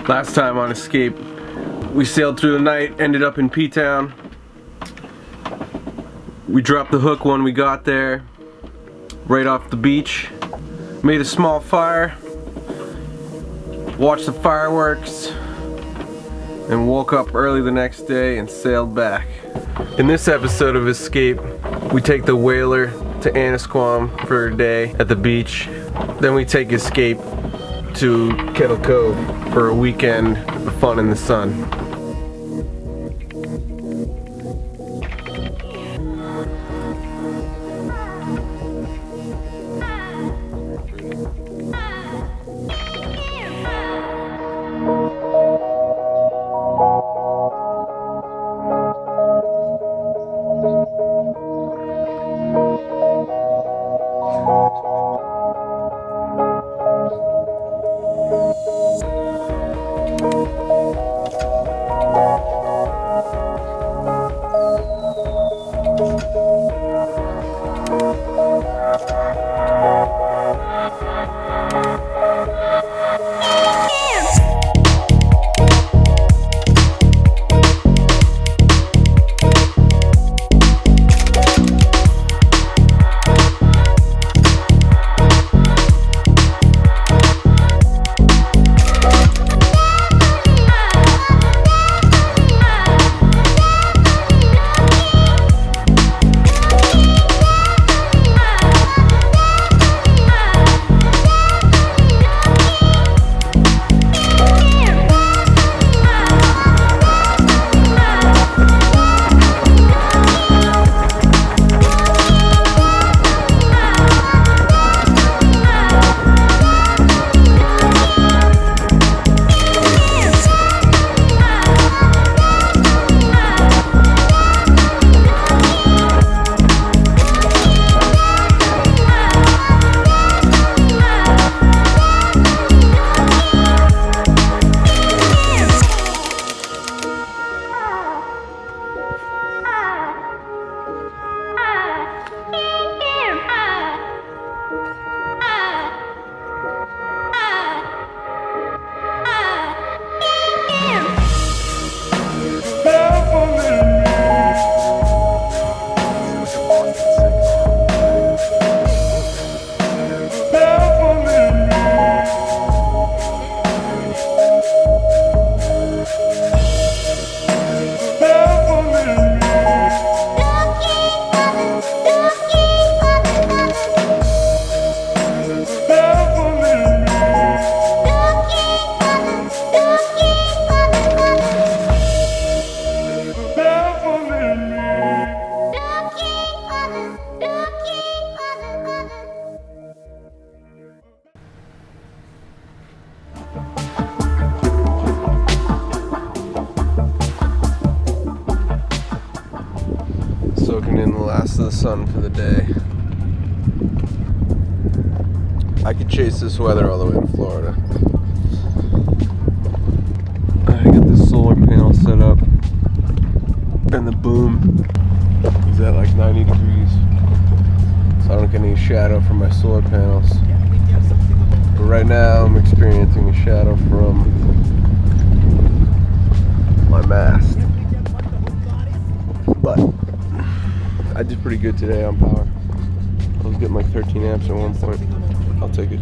Last time on Escape, we sailed through the night, ended up in P-Town. We dropped the hook when we got there, right off the beach. Made a small fire, watched the fireworks, and woke up early the next day and sailed back. In this episode of Escape, we take the whaler to Annisquam for a day at the beach. Then we take Escape to Kettle Cove for a weekend of fun in the sun. Soaking in the last of the sun for the day. I could chase this weather all the way to Florida. I got this solar panel set up, and the boom is at like 90 degrees, so I don't get any shadow from my solar panels. But right now I'm experiencing a shadow from my mast. But I did pretty good today on power. I was getting like 13 amps at one point. I'll take it.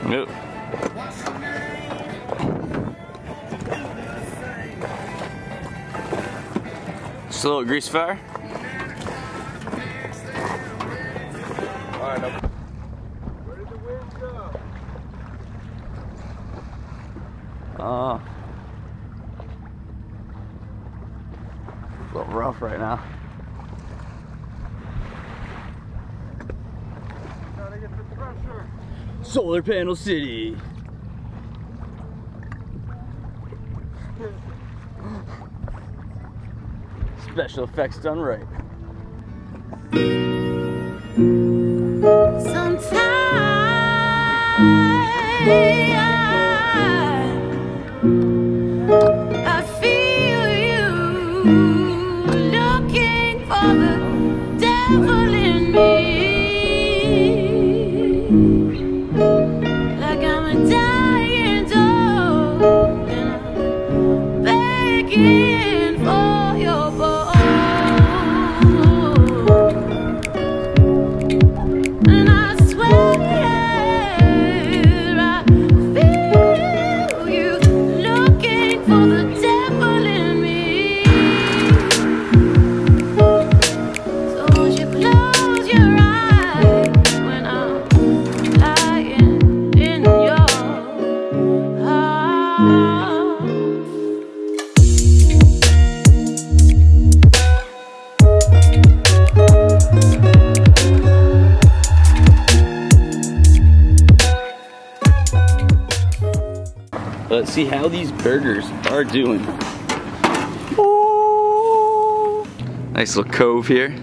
Nope. Just a little grease fire. Alright, now. Where did the wind go? A little rough right now. Gotta get the pressure. Solar Panel City. Special effects done right. I feel you looking for the devil in me, like I'm a dying dog and I'm begging for your bone. And I swear I feel you looking for the devil in me. So won't you close your eyes when I'm lying in your arms. Let's see how these burgers are doing. Ooh. Nice little cove here.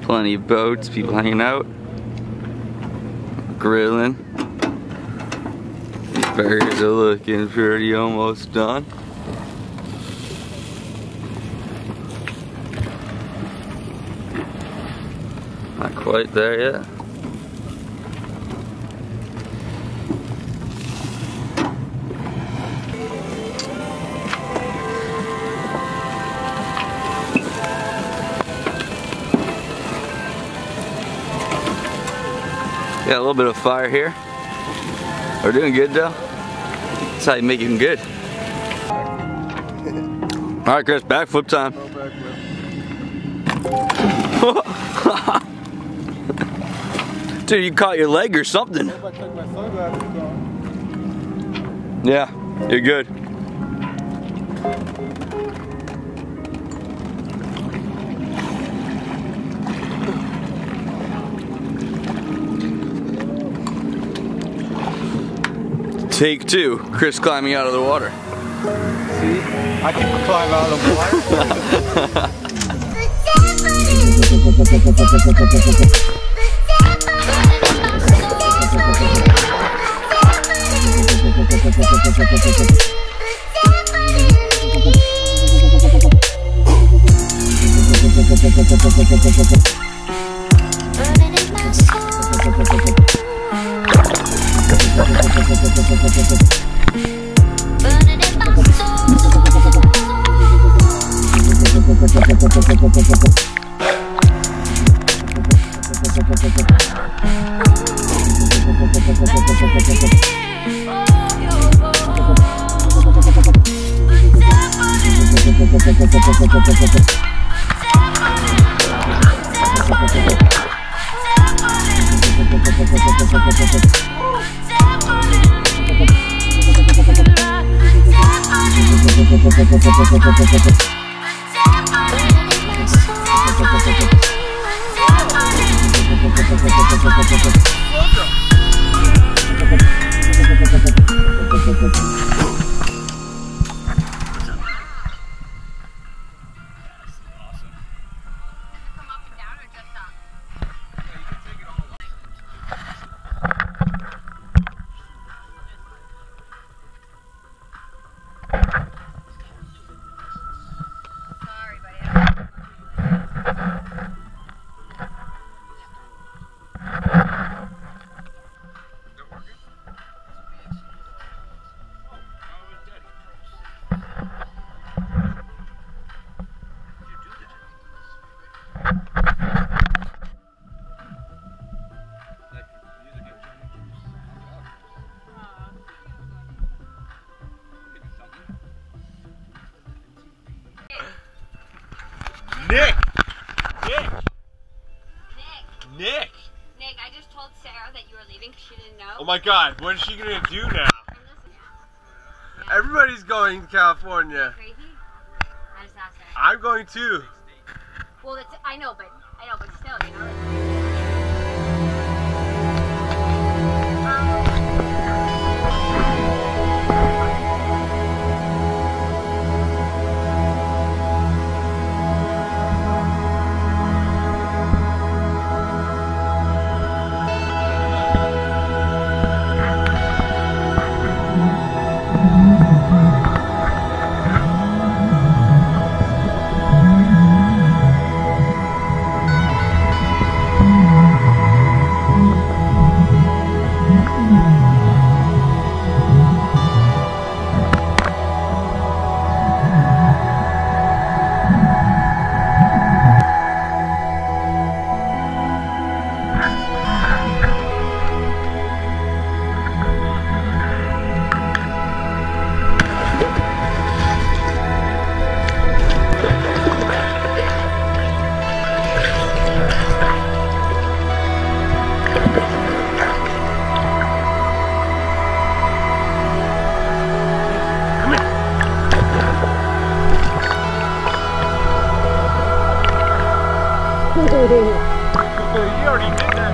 Plenty of boats, people hanging out, grilling. These burgers are looking pretty almost done. Not quite there yet. Got a little bit of fire here. We're doing good though. That's how you make it good. All right, Chris, backflip time. Dude, you caught your leg or something. Yeah, you're good. Take two, Chris climbing out of the water. See? I can climb out of the water. Nick! Nick, I just told Sarah that you were leaving because she didn't know. Oh my god, what is she gonna do now? Everybody's going to California. Crazy? I just asked her. I'm going too. Well, that's, I know, but still, you know. You already did that.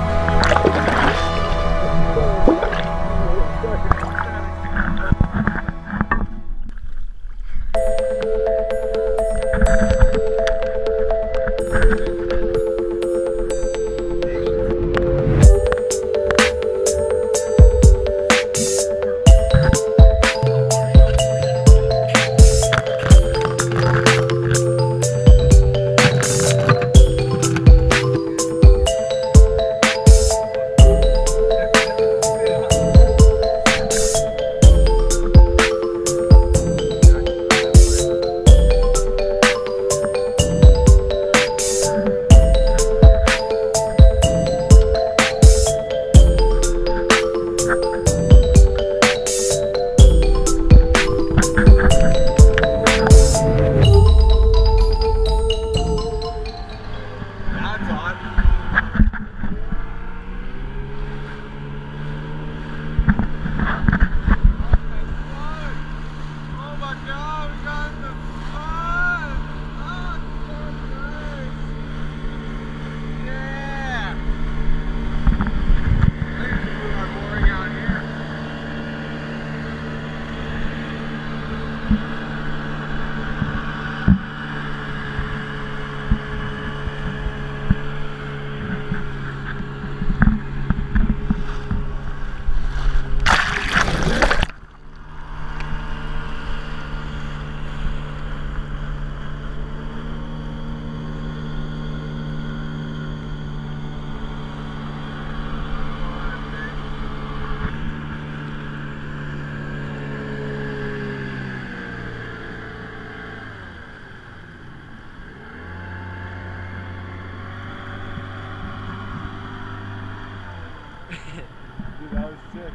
sick.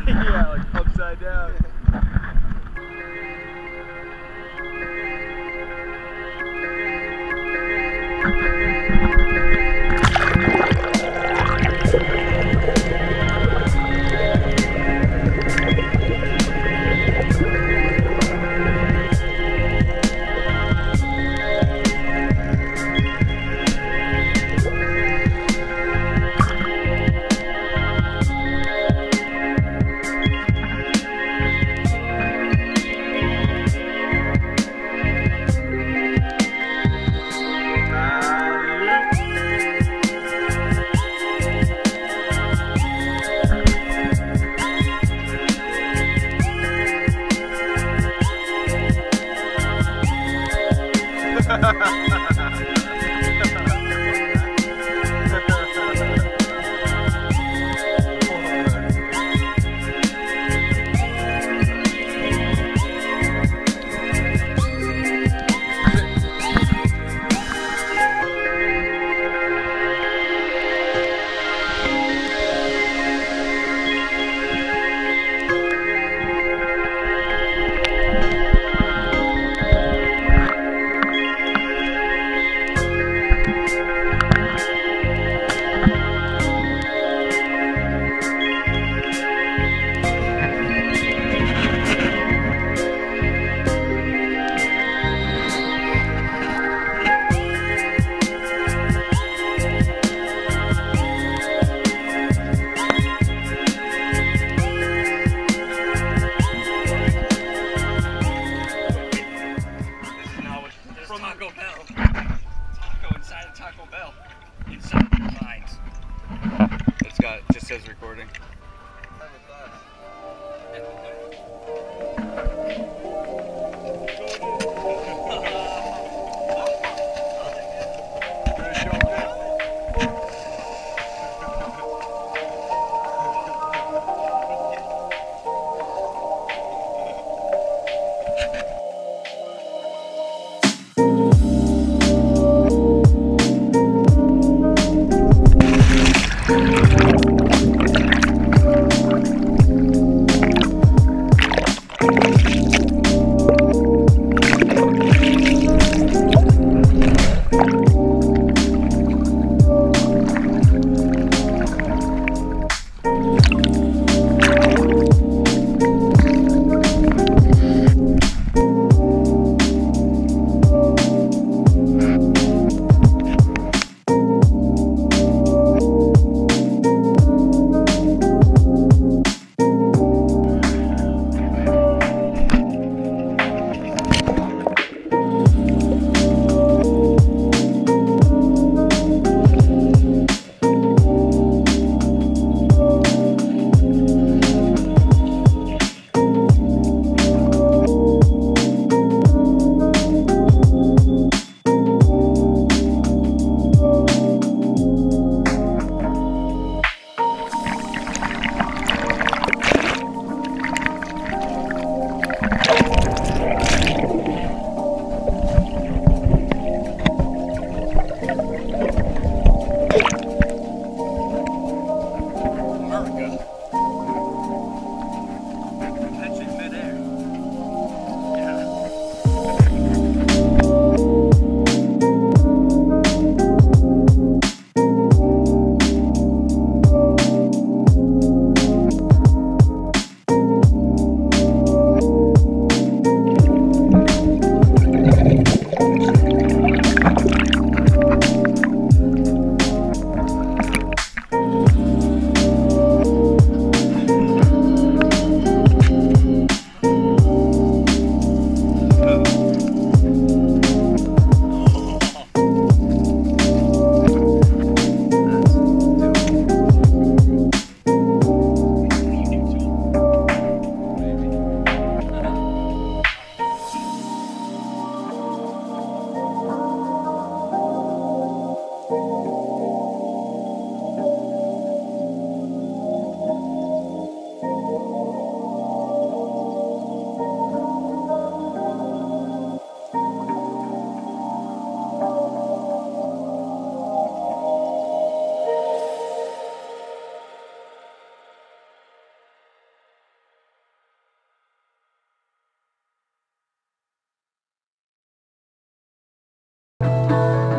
Yeah, like upside down.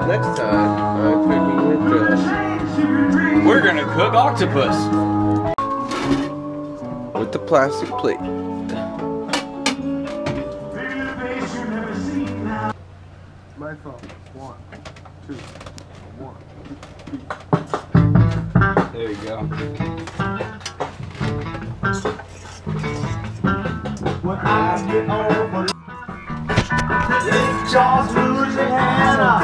Next time, I'm cooking with Josh. We're gonna cook octopus. With the plastic plate. My fault. 1, 2, 1. There you go. When I get over Charles, Louisiana,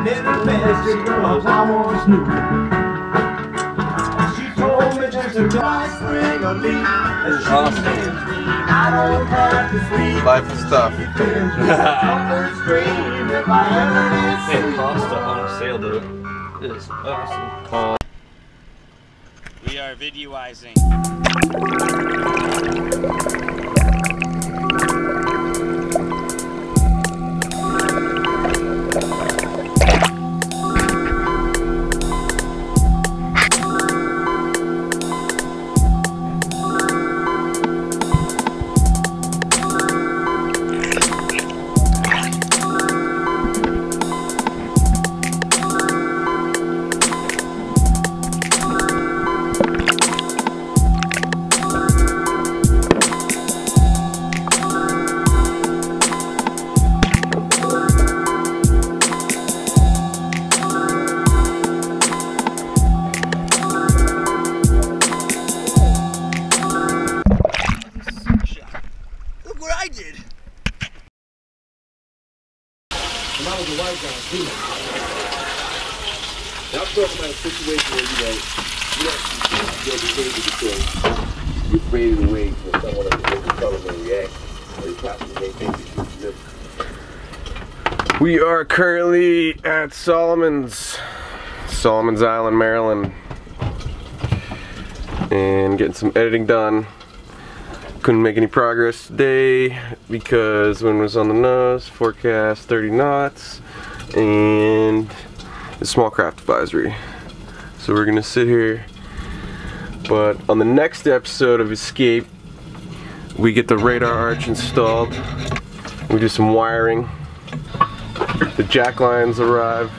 little bastard girls I once knew. She told me just to twice bring a leaf, and she sends me. I don't have to sleep. Life is tough. Hey, pasta on a sailboat is awesome. We are videoizing. And I was a white guy too. Now I'm talking about a situation where you actually feel behavior because you're afraid of the way for someone of a different color may react, or you possibly may think that you live. We are currently at Solomon's Island, Maryland, and getting some editing done. Couldn't make any progress today because wind was on the nose, forecast 30 knots, and a small craft advisory. So we're gonna sit here, but on the next episode of Escape, we get the radar arch installed, we do some wiring, the jack lines arrive,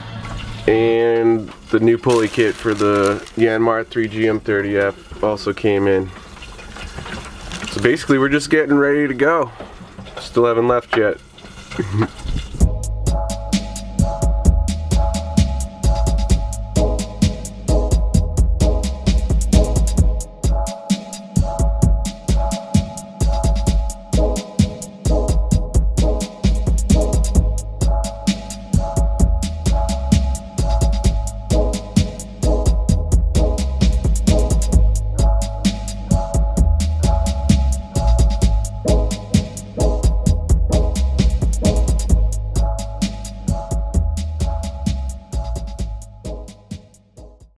and the new pulley kit for the Yanmar 3 GM30F also came in. So basically we're just getting ready to go. Still haven't left yet.